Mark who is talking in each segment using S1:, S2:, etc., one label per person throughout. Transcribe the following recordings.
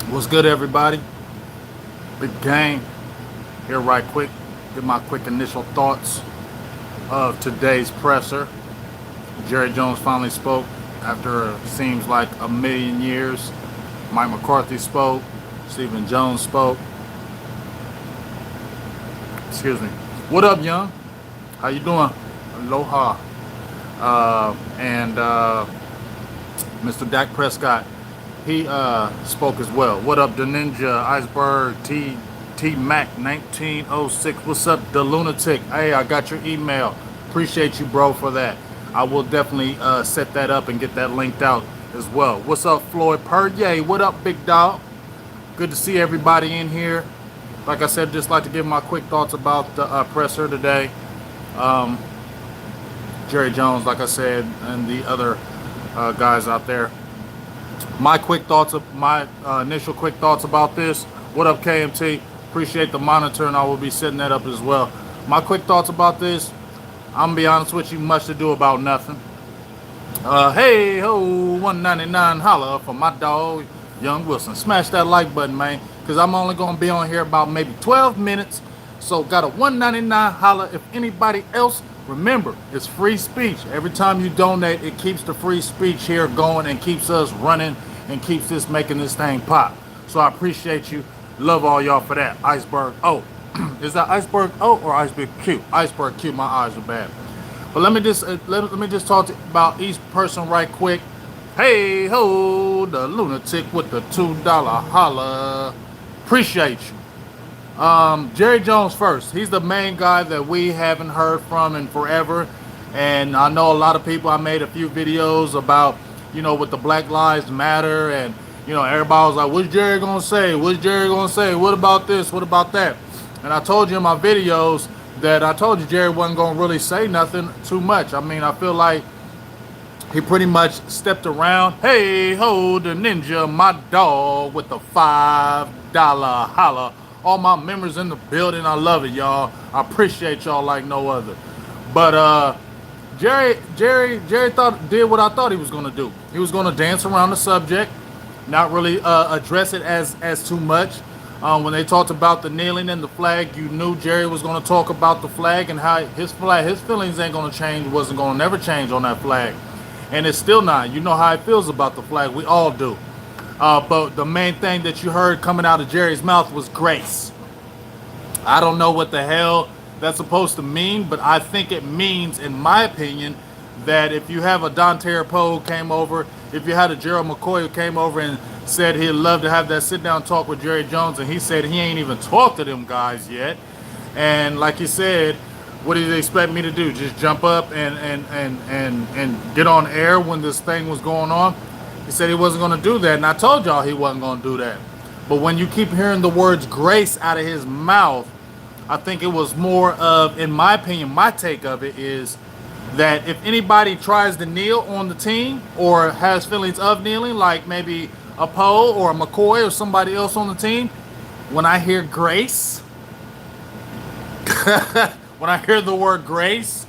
S1: What's good, everybody? Big gang here, right quick. Get my quick initial thoughts of today's presser. Jerry Jones finally spoke after seems like a million years. Mike McCarthy spoke. Stephen Jones spoke. Excuse me. What up, young? How you doing? Aloha. And Mr. Dak Prescott, he spoke as well. What up, the Ninja, Iceberg, T Mac 1906. What's up, the Lunatic? Hey, I got your email. Appreciate you, bro, for that. I will definitely set that up and get that linked out as well. What's up, Floyd Puryear? What up, big dog? Good to see everybody in here. Like I said, just like to give my quick thoughts about the presser today. Jerry Jones, like I said, and the other guys out there. My quick thoughts, my initial quick thoughts about this. What up, KMT? Appreciate the monitor, and I will be setting that up as well. My quick thoughts about this. I'm gonna be honest with you, much to do about nothing. Hey ho, 199 holla for my dog, Young Wilson. Smash that like button, man, because I'm only gonna be on here about maybe 12 minutes. So got a 199 holla. If anybody else, remember, it's free speech. Every time you donate, it keeps the free speech here going and keeps us running and keeps this making this thing pop. So I appreciate you. Love all y'all for that. Iceberg O. Is that Iceberg O or Iceberg Q? Iceberg Q, my eyes are bad. But let me just talk about each person right quick. Hey ho, the Lunatic with the $2 holla. Appreciate you. Jerry Jones first. He's the main guy that we haven't heard from in forever. And I know a lot of people, I made a few videos about, with the Black Lives Matter, and, everybody was like, what's Jerry gonna say? What's Jerry gonna say? What about this? What about that? And I told you in my videos that I told you Jerry wasn't gonna really say nothing too much. I mean, I feel like he pretty much stepped around. Hey ho, the Ninja, my dog with the $5 holla. All my members in the building, I love it, y'all. I appreciate y'all like no other. But Jerry did what I thought he was gonna do. He was gonna dance around the subject, not really address it as too much. When they talked about the kneeling and the flag, you knew Jerry was gonna talk about the flag and how his feelings ain't gonna change, wasn't gonna never change on that flag, and it's still not. You know how he feels about the flag. We all do. But the main thing that you heard coming out of Jerry's mouth was grace. I don't know what the hell that's supposed to mean, but I think it means, in my opinion, that if you have a Dontaire Poe came over, if you had a Gerald McCoy who came over and said he'd love to have that sit-down talk with Jerry Jones, and he said he ain't even talked to them guys yet, and like he said, what did he expect me to do? Just jump up and get on air when this thing was going on? He said he wasn't going to do that, and I told y'all he wasn't going to do that. But when you keep hearing the words grace out of his mouth, I think it was more of, in my opinion, my take of it is that if anybody tries to kneel on the team or has feelings of kneeling, like maybe a Poe or a McCoy or somebody else on the team, when I hear grace, when I hear the word grace,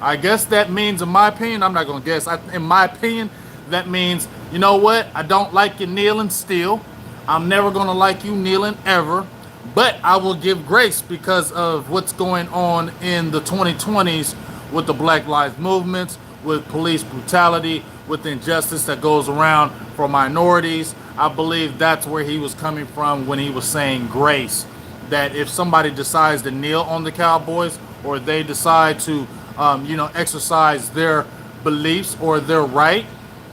S1: I guess that means, in my opinion, I'm not going to guess, in my opinion, that means, you know what, I don't like you kneeling still. I'm never going to like you kneeling ever. But I will give grace because of what's going on in the 2020s with the Black Lives movements, with police brutality, with the injustice that goes around for minorities. I believe that's where he was coming from when he was saying grace. That if somebody decides to kneel on the Cowboys, or they decide to, exercise their beliefs or their right,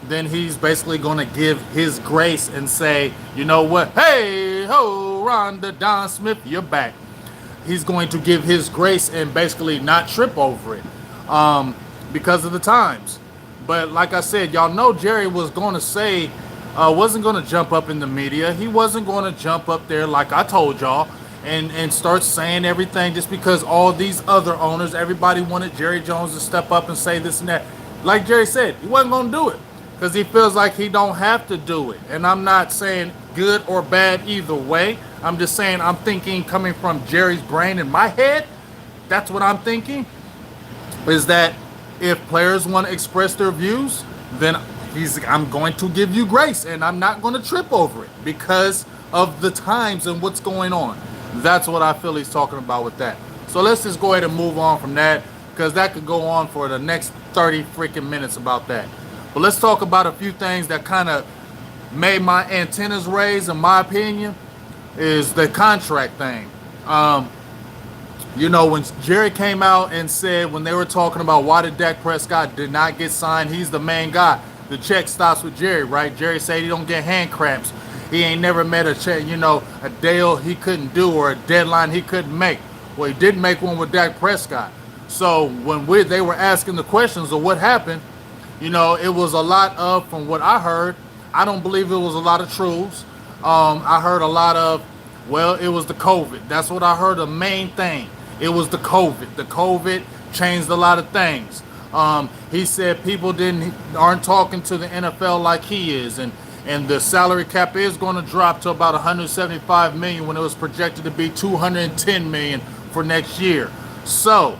S1: then he's basically going to give his grace and say, you know what? Hey, ho, Rhonda Don Smith, you're back. He's going to give his grace and basically not trip over it because of the times. But like I said, y'all know Jerry was going to say, wasn't going to jump up in the media. He wasn't going to jump up there like I told y'all and start saying everything just because all these other owners, everybody wanted Jerry Jones to step up and say this and that. Like Jerry said, he wasn't going to do it because he feels like he don't have to do it. And I'm not saying good or bad either way. I'm just saying I'm thinking coming from Jerry's brain in my head, That's what I'm thinking, is that if players want to express their views, then I'm going to give you grace and I'm not going to trip over it because of the times and what's going on. That's what I feel he's talking about with that. So let's just go ahead and move on from that, because that could go on for the next 30 freaking minutes about that. But let's talk about a few things that kind of made my antennas raise, in my opinion, is the contract thing. When Jerry came out and said, when they were talking about why did Dak Prescott did not get signed, he's the main guy. The check stops with Jerry, right? Jerry said he don't get hand cramps. He ain't never met a check, a deal he couldn't do or a deadline he couldn't make. Well, he did make one with Dak Prescott. So when they were asking the questions of what happened, it was a lot of, from what I heard, I don't believe it was a lot of truths. I heard a lot of, well, it was the COVID. That's what I heard, the main thing. It was the COVID. The COVID changed a lot of things. He said people aren't talking to the NFL like he is, and the salary cap is going to drop to about 175 million when it was projected to be 210 million for next year. So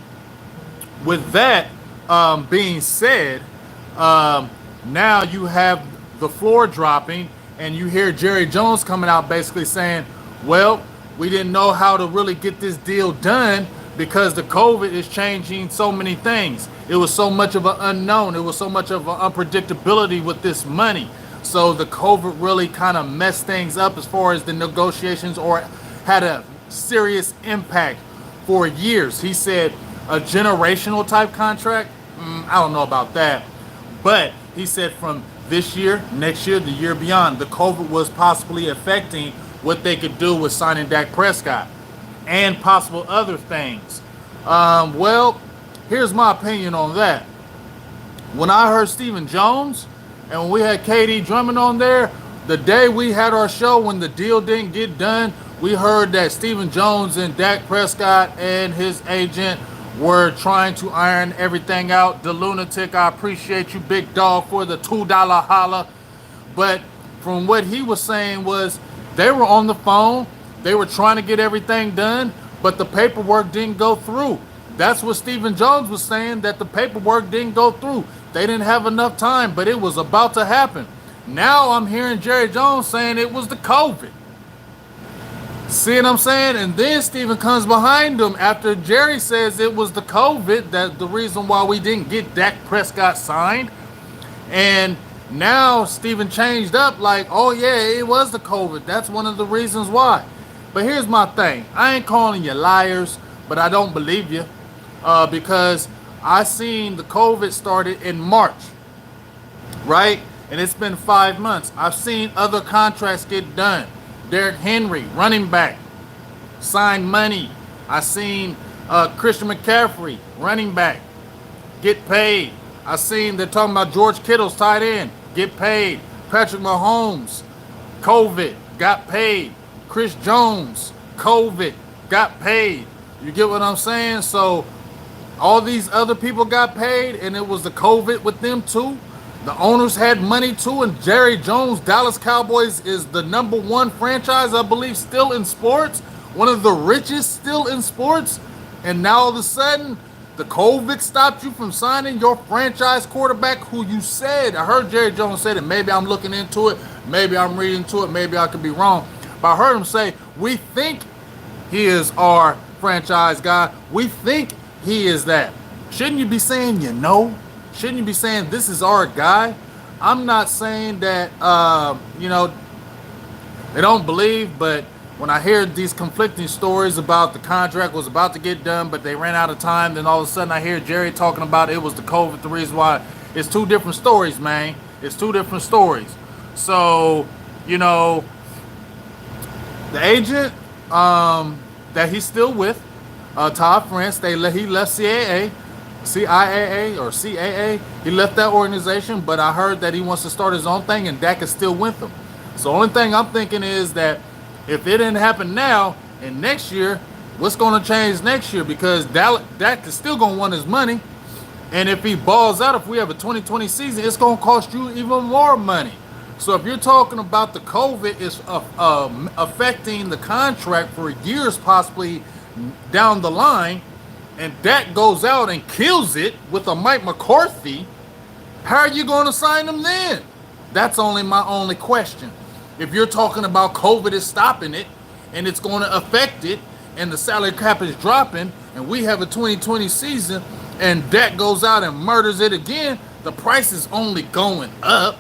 S1: with that being said, now you have the floor dropping, and you hear Jerry Jones coming out basically saying, well, we didn't know how to really get this deal done because the COVID is changing so many things. It was so much of an unknown. It was so much of an unpredictability with this money. So the COVID really kind of messed things up as far as the negotiations, or had a serious impact for years. He said a generational type contract. I don't know about that. But he said from this year, next year, the year beyond, the COVID was possibly affecting what they could do with signing Dak Prescott and possible other things. Well, here's my opinion on that. When I heard Stephen Jones and when we had KD Drummond on there, the day we had our show when the deal didn't get done, we heard that Stephen Jones and Dak Prescott and his agent were trying to iron everything out. The lunatic, I appreciate you, big dog, for the $2 holla. But from what he was saying was they were on the phone. They were trying to get everything done, but the paperwork didn't go through. That's what Stephen Jones was saying, that the paperwork didn't go through. They didn't have enough time, but it was about to happen. Now I'm hearing Jerry Jones saying it was the COVID. See what I'm saying? And then Stephen comes behind him after Jerry says it was the COVID, that the reason why we didn't get Dak Prescott signed. And now Stephen changed up like, oh yeah, it was the COVID. That's one of the reasons why. But here's my thing. I ain't calling you liars, but I don't believe you. Because I seen the COVID started in March, right? And it's been 5 months. I've seen other contracts get done. Derrick Henry, running back, signed money. I seen Christian McCaffrey, running back, get paid. I seen they're talking about George Kittle's tight end, get paid. Patrick Mahomes, COVID, got paid. Chris Jones, COVID, got paid. You get what I'm saying? So all these other people got paid, and it was the COVID with them too. The owners had money too, and Jerry Jones, Dallas Cowboys is the #1 franchise, I believe, still in sports. One of the richest still in sports. And now all of a sudden, the COVID stopped you from signing your franchise quarterback who you said, I heard Jerry Jones say it, maybe I'm looking into it, maybe I'm reading into it, maybe I could be wrong. But I heard him say, we think he is our franchise guy. We think he is that. Shouldn't you be saying you know? Shouldn't you be saying this is our guy? I'm not saying that, they don't believe, but when I hear these conflicting stories about the contract was about to get done, but they ran out of time, then all of a sudden I hear Jerry talking about it was the COVID, the reason why. It's two different stories, man. It's two different stories. So, the agent that he's still with, Todd France, he left CIAA or CAA. He left that organization, but I heard that he wants to start his own thing, and Dak is still with him. So the only thing I'm thinking is that if it didn't happen now and next year, what's going to change next year? Because Dak is still going to want his money, and if he balls out, if we have a 2020 season, it's going to cost you even more money. So if you're talking about the COVID is affecting the contract for years possibly down the line, and Dak goes out and kills it with a Mike McCarthy, how are you going to sign him then? That's only my only question. If you're talking about COVID is stopping it and it's going to affect it and the salary cap is dropping and we have a 2020 season and Dak goes out and murders it again, the price is only going up.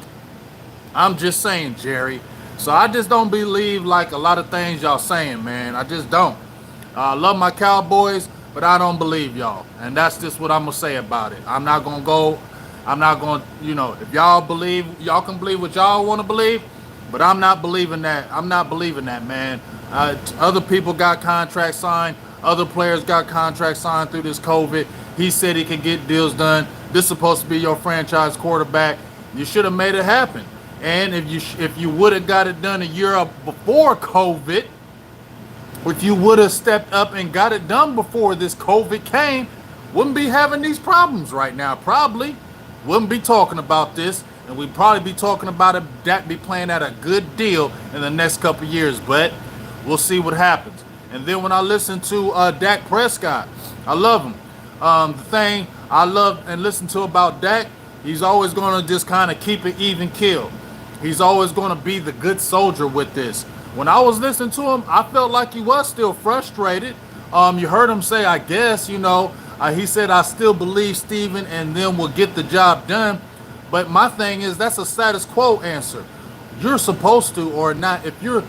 S1: I'm just saying, Jerry. So I just don't believe like a lot of things y'all saying, man. I just don't. I love my Cowboys, but I don't believe y'all. And that's just what I'm going to say about it. I'm not going to go, I'm not going to, if y'all believe, y'all can believe what y'all want to believe, but I'm not believing that. I'm not believing that, man. Other people got contracts signed. Other players got contracts signed through this COVID. He said he could get deals done. This is supposed to be your franchise quarterback. You should have made it happen. And if you would have got it done a year before COVID, if you would have stepped up and got it done before this COVID came, wouldn't be having these problems right now. Probably wouldn't be talking about this, and we'd probably be talking about it. Dak be playing at a good deal in the next couple of years, but we'll see what happens. And then when I listen to Dak Prescott, I love him. The thing I love and listen to about Dak, he's always going to just kind of keep it even keel. He's always going to be the good soldier with this. When I was listening to him, I felt like he was still frustrated. You heard him say, I guess, he said, I still believe Steven and them will get the job done. But my thing is, that's a status quo answer. You're supposed to or not. If you're,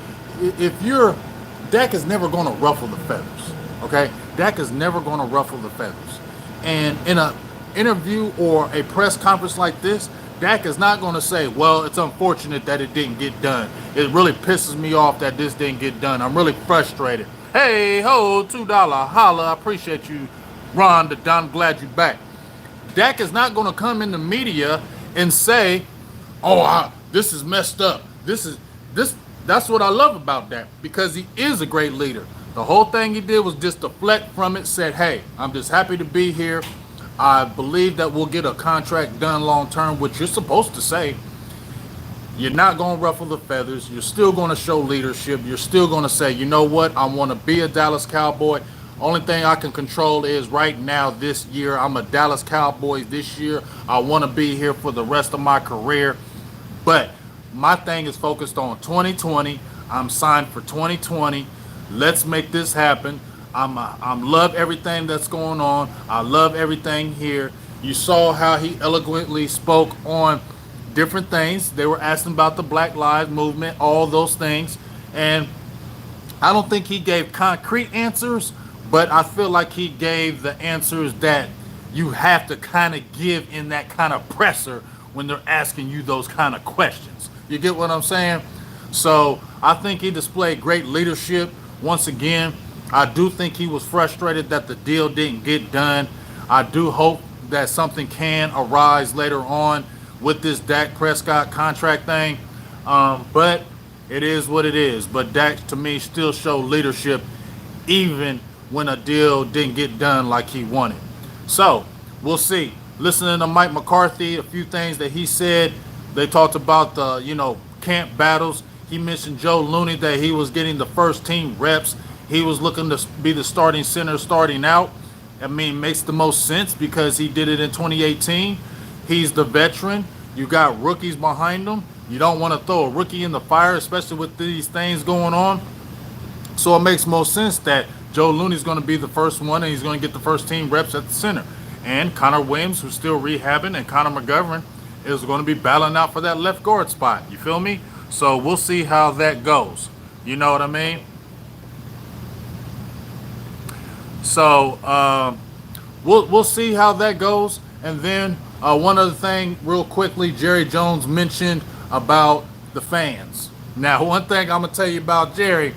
S1: Dak is never going to ruffle the feathers. Okay? Dak is never going to ruffle the feathers. And in an interview or a press conference like this, Dak is not going to say, well, it's unfortunate that it didn't get done. It really pisses me off that this didn't get done. I'm really frustrated. Hey, ho, $2. Holla. I appreciate you, Ron. I'm glad you're back. Dak is not going to come in the media and say, oh, this is messed up. That's what I love about Dak, because he is a great leader. The whole thing he did was just deflect from it, said, hey, I'm just happy to be here. I believe that we'll get a contract done long term, which you're supposed to say. You're not going to ruffle the feathers. You're still going to show leadership. You're still going to say, you know what, I want to be a Dallas Cowboy. Only thing I can control is right now this year. I'm a Dallas Cowboy this year. I want to be here for the rest of my career. But my thing is focused on 2020. I'm signed for 2020. Let's make this happen. I'm love everything that's going on. I love everything here. You saw how he eloquently spoke on different things. They were asking about the Black Lives Movement, all those things. And I don't think he gave concrete answers, but I feel like he gave the answers that you have to kind of give in that kind of presser when they're asking you those kind of questions. You get what I'm saying? So I think he displayed great leadership once again. I do think he was frustrated that the deal didn't get done. I do hope that something can arise later on with this Dak Prescott contract thing. But it is what it is. But Dak, to me, still showed leadership even when a deal didn't get done like he wanted. So we'll see. Listening to Mike McCarthy, a few things that he said. They talked about the, camp battles. He mentioned Joe Looney, that he was getting the first team reps. He was looking to be the starting center starting out. I mean, makes the most sense because he did it in 2018. He's the veteran. You got rookies behind him. You don't want to throw a rookie in the fire, especially with these things going on. So it makes most sense that Joe Looney's going to be the first one, and he's going to get the first team reps at the center. And Connor Williams, who's still rehabbing, and Connor McGovern is going to be battling out for that left guard spot. You feel me? So we'll see how that goes. You know what I mean? So we'll see how that goes. And then one other thing real quickly, Jerry Jones mentioned about the fans. Now, one thing I'm going to tell you about Jerry,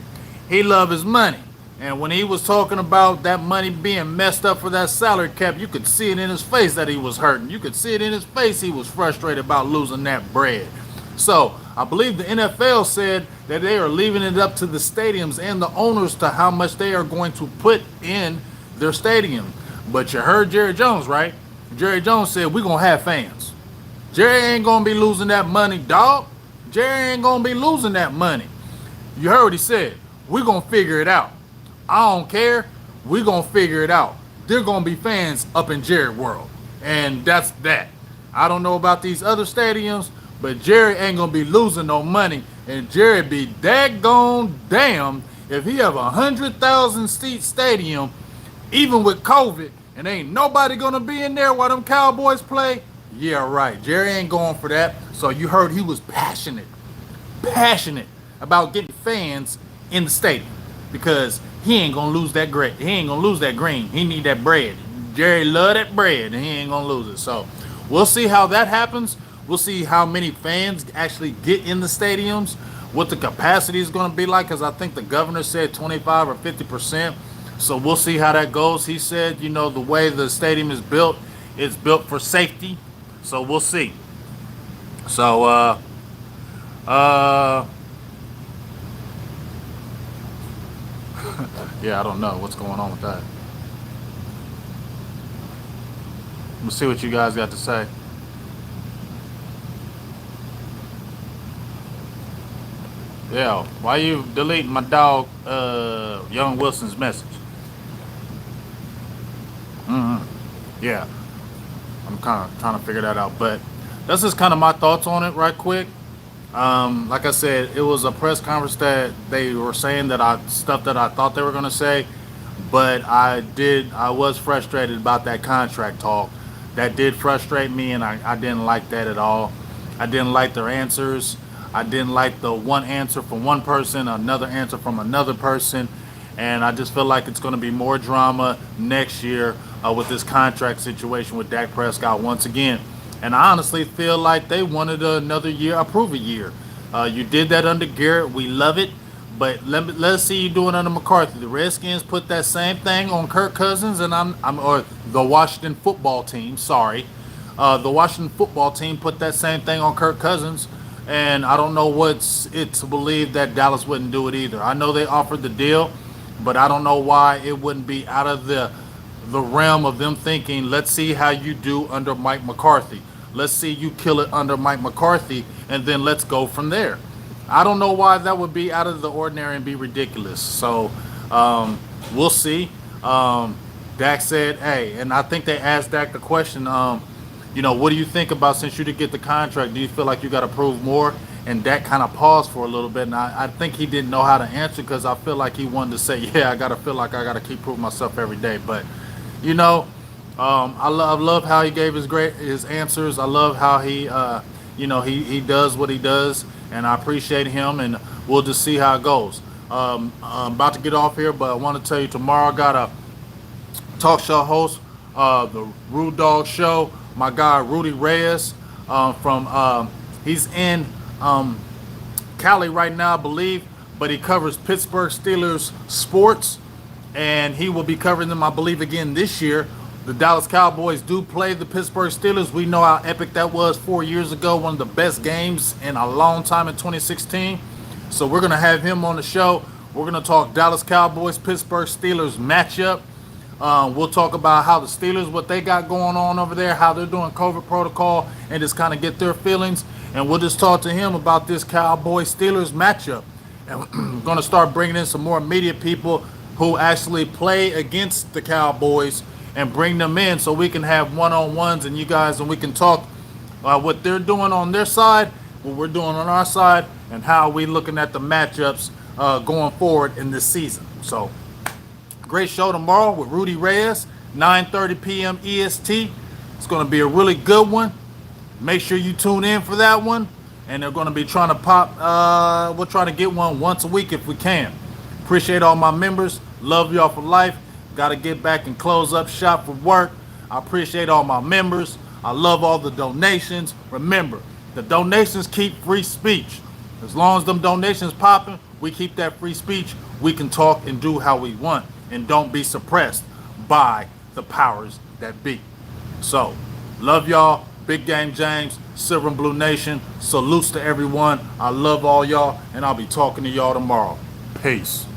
S1: he loves his money. And when he was talking about that money being messed up for that salary cap, you could see it in his face that he was hurting. You could see it in his face he was frustrated about losing that bread. So I believe the NFL said that they are leaving it up to the stadiums and the owners to how much they are going to put in their stadium. But you heard Jerry Jones, right? Jerry Jones said, we're going to have fans. Jerry ain't going to be losing that money, dog. Jerry ain't going to be losing that money. You heard what he said. We're going to figure it out. I don't care. We're going to figure it out. they're going to be fans up in Jerry World. And that's that. I don't know about these other stadiums, but Jerry ain't going to be losing no money. And Jerry be daggone damn if he have 100,000 seat stadium, even with COVID, and ain't nobody going to be in there while them Cowboys play. Yeah, right. Jerry ain't going for that. So you heard he was passionate about getting fans in the stadium because he ain't gonna lose that green. He ain't gonna lose that green. He need that bread. Jerry love that bread, and he ain't gonna lose it. So we'll see how that happens. We'll see how many fans actually get in the stadiums, what the capacity is gonna be like, because I think the governor said 25 or 50%. So we'll see how that goes. He said, you know, the way the stadium is built, it's built for safety. So we'll see. So yeah, I don't know what's going on with that. We'll see what you guys got to say. Yeah, why you deleting my dog, Young Wilson's message? Yeah, I'm kind of trying to figure that out, but that's just kind of my thoughts on it right quick. Like I said, it was a press conference that they were saying stuff that I thought they were going to say, but I was frustrated about that contract talk. That did frustrate me, and I didn't like that at all. I didn't like their answers. I didn't like the one answer from one person, another answer from another person, and I just feel like it's going to be more drama next year with this contract situation with Dak Prescott once again. And I honestly feel like they wanted another year, approve a year. You did that under Garrett. We love it. But let's see you do it under McCarthy. The Redskins put that same thing on Kirk Cousins and or the Washington football team. Sorry. The Washington football team put that same thing on Kirk Cousins. And I don't know what's it to believe that Dallas wouldn't do it either. I know they offered the deal, but I don't know why it wouldn't be out of the realm of them thinking, let's see how you do under Mike McCarthy. Let's see you kill it under Mike McCarthy, and then let's go from there. I don't know why that would be out of the ordinary and be ridiculous. So we'll see. Dak said, hey, and I think they asked Dak the question, you know, what do you think about since you did get the contract? Do you feel like you got to prove more? And Dak kind of paused for a little bit, and I think he didn't know how to answer because I feel like he wanted to say, yeah, I got to feel like I got to keep proving myself every day. But, you know, I love how he gave his answers. I love how he, you know, he does what he does, and I appreciate him, and we'll just see how it goes. I'm about to get off here, but I want to tell you tomorrow I got a talk show host, the Rude Dog Show. My guy Rudy Reyes he's in Cali right now, I believe, but he covers Pittsburgh Steelers sports, and he will be covering them, I believe, again this year. The Dallas Cowboys do play the Pittsburgh Steelers. We know how epic that was 4 years ago, one of the best games in a long time in 2016. So we're going to have him on the show. We're going to talk Dallas Cowboys, Pittsburgh Steelers matchup. We'll talk about how the Steelers, what they got going on over there, how they're doing COVID protocol, and just kind of get their feelings. And we'll just talk to him about this Cowboys-Steelers matchup. And we're going to start bringing in some more media people who actually play against the Cowboys and bring them in so we can have one-on-ones and you guys, and we can talk what they're doing on their side, what we're doing on our side, and how we looking at the matchups going forward in this season. So, great show tomorrow with Rudy Reyes, 9:30 p.m. EST. It's going to be a really good one. Make sure you tune in for that one. And they're going to be trying to we'll try to get one once a week if we can. Appreciate all my members. Love y'all for life. Got to get back and close up shop for work. I appreciate all my members. I love all the donations. Remember, the donations keep free speech. As long as them donations popping, we keep that free speech. We can talk and do how we want and don't be suppressed by the powers that be. So, love y'all. Big Game James, Silver and Blue Nation. Salutes to everyone. I love all y'all, and I'll be talking to y'all tomorrow. Peace.